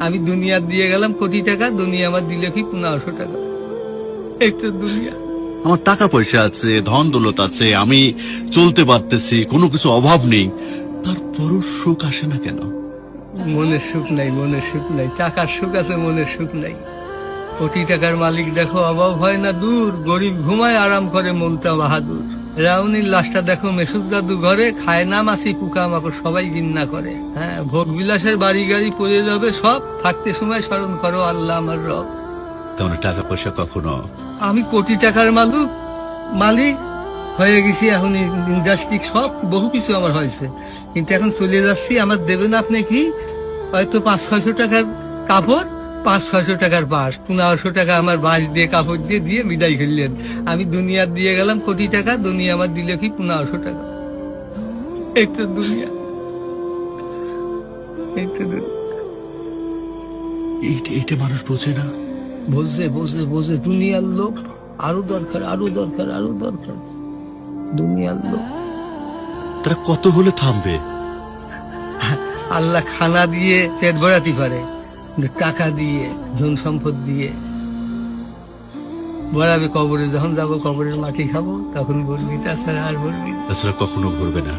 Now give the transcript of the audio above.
আমি দুনিয়া দিয়ে গেলাম কোটি টাকা, দুনিয়া আমার দিলে কি 1500 টাকা। এই তো দুনিয়া। আমার টাকা পয়সা আছে, ধন দৌলত আছে, আমি চলতে পারতেছি, কোনো কিছু অভাব নেই, তারপরও সুখ আসে না কেন? মনের সুখ নাই, মনের সুখ নাই। টাকার সুখ আছে, মনের সুখ নাই। কোটি টাকার মালিক দেখো অভাব হয় না দূর, গরিব ঘুমায় আরাম করে মনটা বাহাদুর। রাউনির লাশটা দেখো মেসুদ দাদু ঘরে, খায় না মাছি পোকা মাকড় সবাই ঘিন্না করে। হ্যাঁ, ভোগ বিলাসের বাড়ি গাড়ি পড়ে যাবে সব, থাকতে সময় স্মরণ করো আল্লাহ আমার রব। তাহলে টাকা পয়সা কখনো? আমি কোটি টাকার মালিক হয়ে গেছি, এখন ইন্ডাস্ট্রি সব বহু কিছু আমার হয়েছে, কিন্তু এখন চলে যাচ্ছি। আমার দেবেন আপনি কি হয়তো 500-600 টাকার কাপড়, 500-600 টাকার বাঁশ, 1500 টাকা আমার বাঁশ দিয়ে কাপড় দিয়ে দিয়ে বিদায় করলেন। আমি দুনিয়া দিয়ে গেলাম কোটি টাকা, দুনিয়া আমার দিলে কি 1500 টাকা। এই তো দুনিয়া, এই তো দুনিয়া। এইটা মানুষ বোঝে না। বোঝে বোঝে বোঝে, দুনিয়ার লোক আরো দরকার, আরো দরকার, আরো দরকার, দুনিয়ার লোক। তারা কত হলে থামবে? আল্লাহ খানা দিয়ে পেট ভরাতে পারে, কিন্তু টাকা দিয়ে, ধন সম্পদ দিয়ে ভরাবে কবরে। যখন যাবো কবরের মাটি খাবো, তখন বলবি, তাছাড়া আর বলবি। তাছাড়া কখনো ভরবে না।